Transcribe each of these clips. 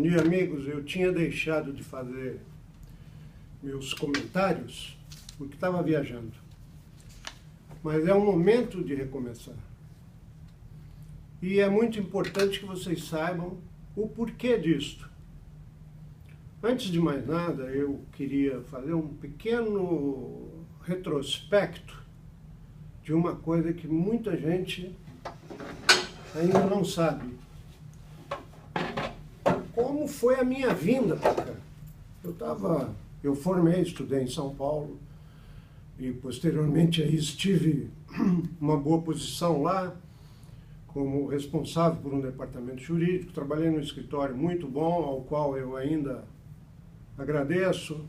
Bom dia, amigos. Eu tinha deixado de fazer meus comentários porque estava viajando. Mas é um momento de recomeçar. E é muito importante que vocês saibam o porquê disto. Antes de mais nada, eu queria fazer um pequeno retrospecto de uma coisa que muita gente ainda não sabe. Como foi a minha vinda para cá? Eu formei, estudei em São Paulo e posteriormente aí estive uma boa posição lá, como responsável por um departamento jurídico. Trabalhei num escritório muito bom, ao qual eu ainda agradeço.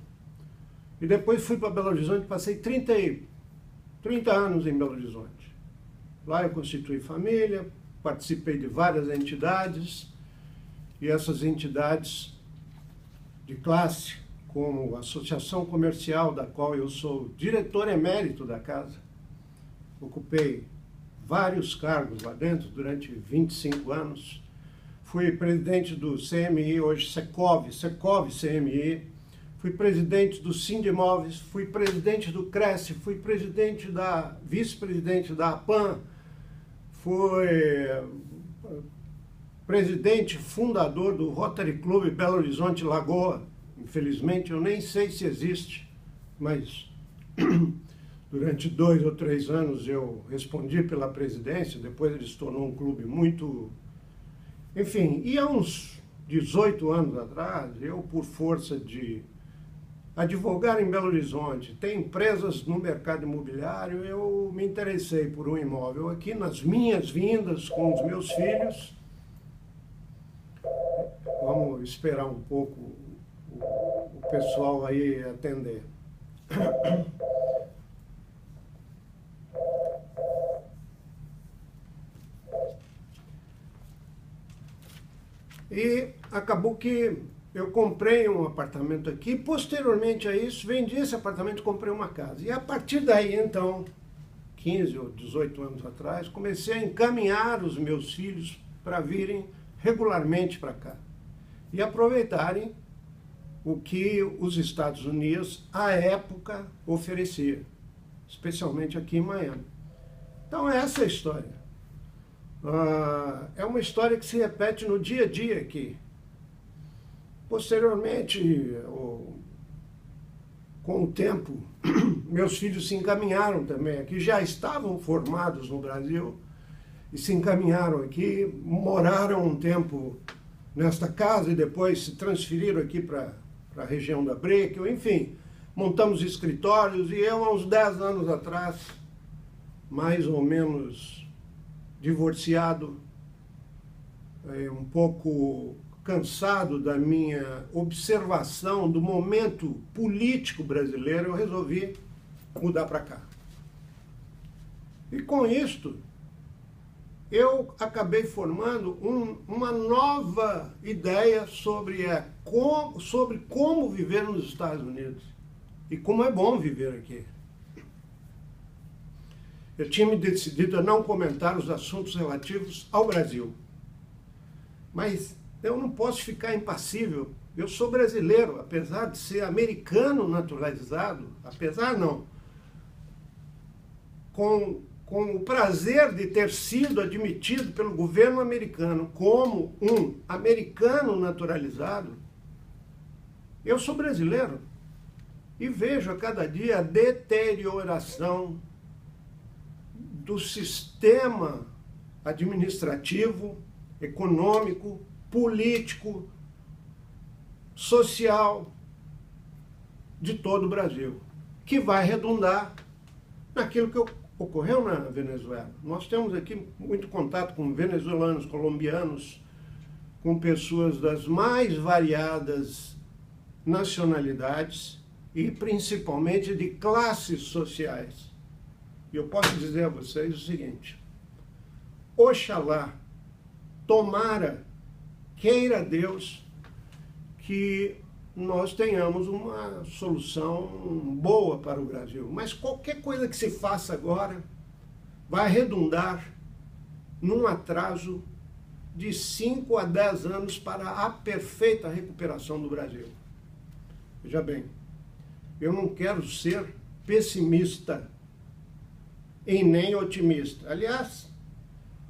E depois fui para Belo Horizonte, passei 30 anos em Belo Horizonte. Lá eu constituí família, participei de várias entidades, e essas entidades de classe, como a Associação Comercial, da qual eu sou diretor emérito da casa, ocupei vários cargos lá dentro durante 25 anos. Fui presidente do CMI, hoje Secov CMI. Fui presidente do Sindimóveis, fui presidente do Cresce, fui vice-presidente da APAN, fui presidente fundador do Rotary Club Belo Horizonte Lagoa. Infelizmente eu nem sei se existe, mas durante 2 ou 3 anos eu respondi pela presidência. Depois ele se tornou um clube muito... Enfim, e há uns 18 anos atrás, eu, por força de advogar em Belo Horizonte, ter empresas no mercado imobiliário, eu me interessei por um imóvel aqui nas minhas vindas com os meus filhos. Vamos esperar um pouco o pessoal aí atender. E acabou que eu comprei um apartamento aqui, posteriormente a isso, vendi esse apartamento e comprei uma casa. E a partir daí, então, 15 ou 18 anos atrás, comecei a encaminhar os meus filhos para virem regularmente para cá e aproveitarem o que os Estados Unidos, à época, oferecia, especialmente aqui em Miami. Então, essa é a história. É uma história que se repete no dia a dia aqui. Posteriormente, com o tempo, meus filhos se encaminharam também aqui, já estavam formados no Brasil e se encaminharam aqui, moraram um tempo nesta casa e depois se transferiram aqui para a região da Brickell. Enfim, montamos escritórios e eu, há uns 10 anos atrás, mais ou menos divorciado, um pouco cansado da minha observação do momento político brasileiro, eu resolvi mudar para cá. E com isto, eu acabei formando uma nova ideia sobre como viver nos Estados Unidos e como é bom viver aqui. Eu tinha me decidido a não comentar os assuntos relativos ao Brasil, mas eu não posso ficar impassível. Eu sou brasileiro, apesar de ser americano naturalizado, apesar não, com o prazer de ter sido admitido pelo governo americano como um americano naturalizado, eu sou brasileiro e vejo a cada dia a deterioração do sistema administrativo, econômico, político, social de todo o Brasil, que vai redundar naquilo que ocorreu na Venezuela. Nós temos aqui muito contato com venezuelanos, colombianos, com pessoas das mais variadas nacionalidades e principalmente de classes sociais. E eu posso dizer a vocês o seguinte: oxalá, tomara, queira Deus que nós tenhamos uma solução boa para o Brasil. Mas qualquer coisa que se faça agora vai redundar num atraso de 5 a 10 anos para a perfeita recuperação do Brasil. Veja bem, eu não quero ser pessimista e nem otimista. Aliás,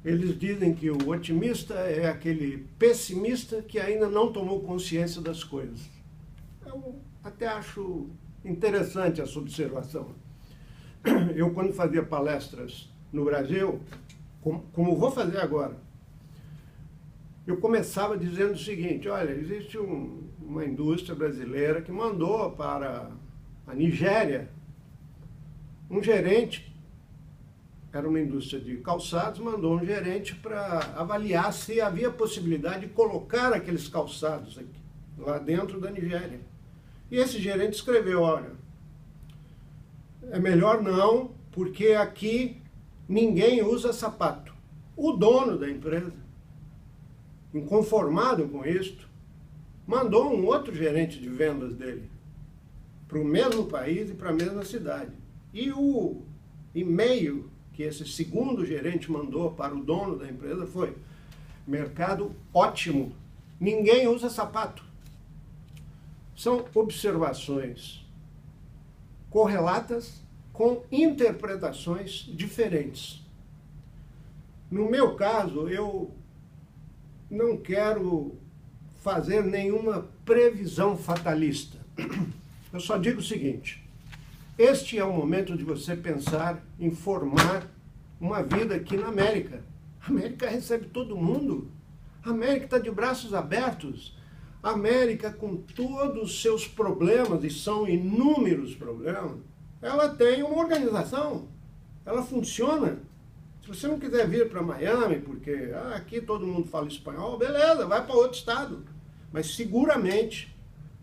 eles dizem que o otimista é aquele pessimista que ainda não tomou consciência das coisas. Eu até acho interessante essa observação. Eu, quando fazia palestras no Brasil, como vou fazer agora, eu começava dizendo o seguinte: olha, existe uma indústria brasileira que mandou para a Nigéria um gerente, era uma indústria de calçados, mandou um gerente para avaliar se havia possibilidade de colocar aqueles calçados aqui, lá dentro da Nigéria. E esse gerente escreveu: olha, é melhor não, porque aqui ninguém usa sapato. O dono da empresa, inconformado com isto, mandou um outro gerente de vendas dele para o mesmo país e para a mesma cidade. E o e-mail que esse segundo gerente mandou para o dono da empresa foi: mercado ótimo, ninguém usa sapato. São observações correlatas com interpretações diferentes. No meu caso, eu não quero fazer nenhuma previsão fatalista. Eu só digo o seguinte: este é o momento de você pensar em formar uma vida aqui na América. A América recebe todo mundo. A América está de braços abertos. A América, com todos os seus problemas, e são inúmeros problemas, ela tem uma organização. Ela funciona. Se você não quiser vir para Miami, porque aqui todo mundo fala espanhol, beleza, vai para outro estado. Mas seguramente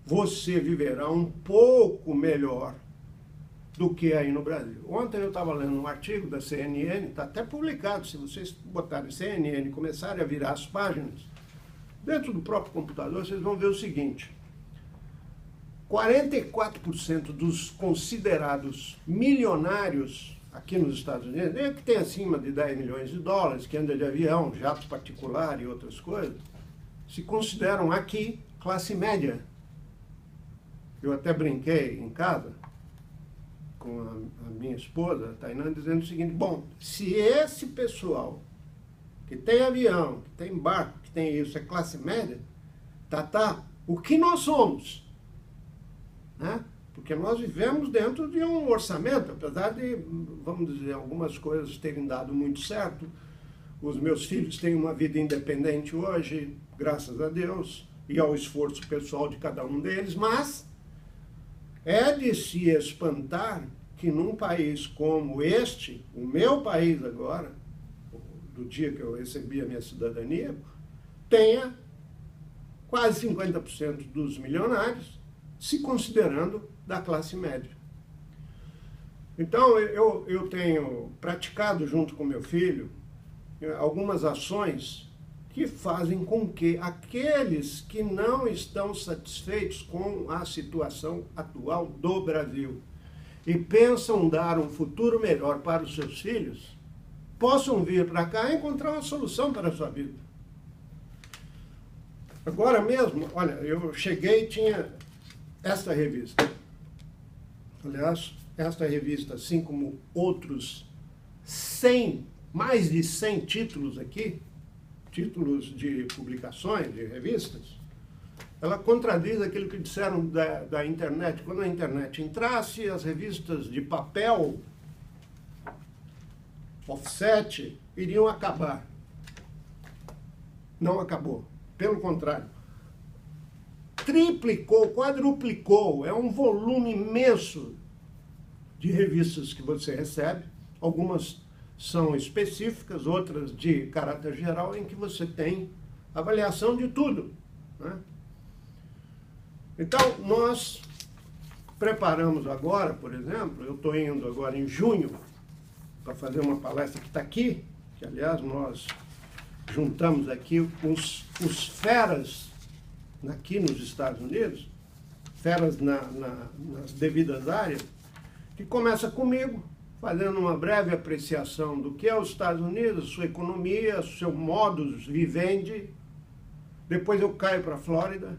você viverá um pouco melhor do que aí no Brasil. Ontem eu estava lendo um artigo da CNN, está até publicado, se vocês botarem CNN e começarem a virar as páginas, dentro do próprio computador, vocês vão ver o seguinte: 44% dos considerados milionários aqui nos Estados Unidos, nem que tem acima de 10 milhões de dólares, que anda de avião, jato particular e outras coisas, se consideram aqui classe média. Eu até brinquei em casa com a minha esposa, a Tainã, dizendo o seguinte: bom, se esse pessoal que tem avião, que tem barco, que tem isso, é classe média, o que nós somos? Né? Porque nós vivemos dentro de um orçamento, apesar de, vamos dizer, algumas coisas terem dado muito certo. Os meus filhos têm uma vida independente hoje, graças a Deus, e ao esforço pessoal de cada um deles, mas é de se espantar que num país como este, o meu país agora, do dia que eu recebi a minha cidadania, tenha quase 50% dos milionários se considerando da classe média. Então, eu tenho praticado junto com meu filho algumas ações que fazem com que aqueles que não estão satisfeitos com a situação atual do Brasil e pensam dar um futuro melhor para os seus filhos, possam vir para cá e encontrar uma solução para a sua vida. Agora mesmo, olha, eu cheguei e tinha esta revista. Aliás, esta revista, assim como outros 100, mais de 100 títulos aqui, títulos de publicações, de revistas, ela contradiz aquilo que disseram da internet. Quando a internet entrasse, as revistas de papel, offset, iriam acabar. Não acabou. Pelo contrário. Triplicou, quadruplicou. É um volume imenso de revistas que você recebe. Algumas são específicas, outras de caráter geral, em que você tem avaliação de tudo, né? Então, nós preparamos agora, por exemplo, eu estou indo agora em junho para fazer uma palestra que está aqui, que, aliás, nós juntamos aqui os feras aqui nos Estados Unidos, feras nas devidas áreas, que começa comigo, fazendo uma breve apreciação do que é os Estados Unidos, sua economia, seu modus vivendi. Depois eu caio para a Flórida,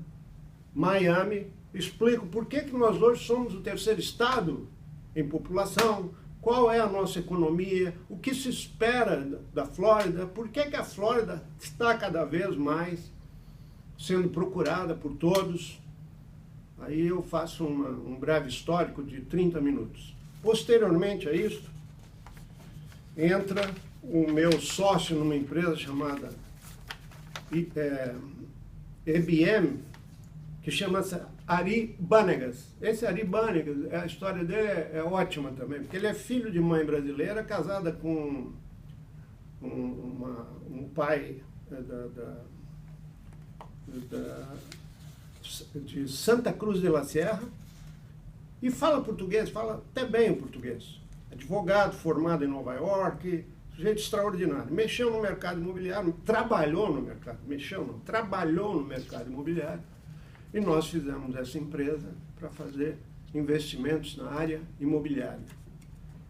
Miami, explico por que nós hoje somos o terceiro estado em população, qual é a nossa economia, o que se espera da Flórida, por que a Flórida está cada vez mais sendo procurada por todos. Aí eu faço um breve histórico de 30 minutos. Posteriormente a isso, entra o meu sócio numa empresa chamada IBM, que chama-se Ari Banegas. Esse Ari Banegas, a história dele é ótima também, porque ele é filho de mãe brasileira, casada com um pai de Santa Cruz de la Sierra, e fala português, fala até bem o português. Advogado, formado em Nova York, sujeito extraordinário. Mexeu no mercado imobiliário, trabalhou no mercado, trabalhou no mercado imobiliário, e nós fizemos essa empresa para fazer investimentos na área imobiliária.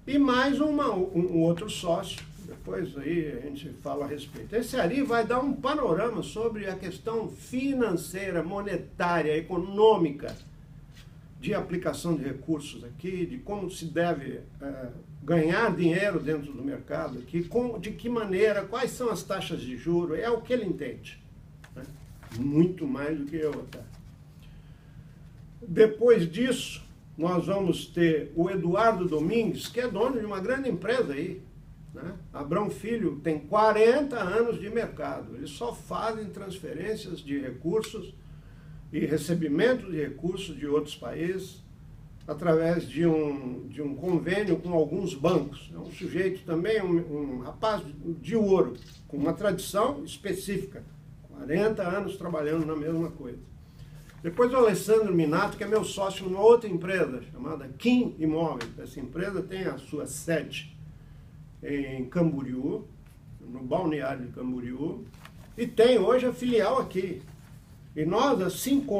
E mais um outro sócio, depois aí a gente fala a respeito. Esse Ari vai dar um panorama sobre a questão financeira, monetária, econômica, de aplicação de recursos aqui, de como se deve ganhar dinheiro dentro do mercado aqui, de que maneira, quais são as taxas de juros, é o que ele entende, né? Muito mais do que eu até. Depois disso, nós vamos ter o Eduardo Domingues, que é dono de uma grande empresa aí, né? Abrão Filho tem 40 anos de mercado, eles só fazem transferências de recursos e recebimento de recursos de outros países através de um convênio com alguns bancos. É um sujeito também, um rapaz de ouro, com uma tradição específica, 40 anos trabalhando na mesma coisa. Depois o Alessandro Minato, que é meu sócio numa outra empresa, chamada Kim Imóveis. Essa empresa tem a sua sede em Camboriú, no balneário de Camboriú, e tem hoje a filial aqui. E nós, assim como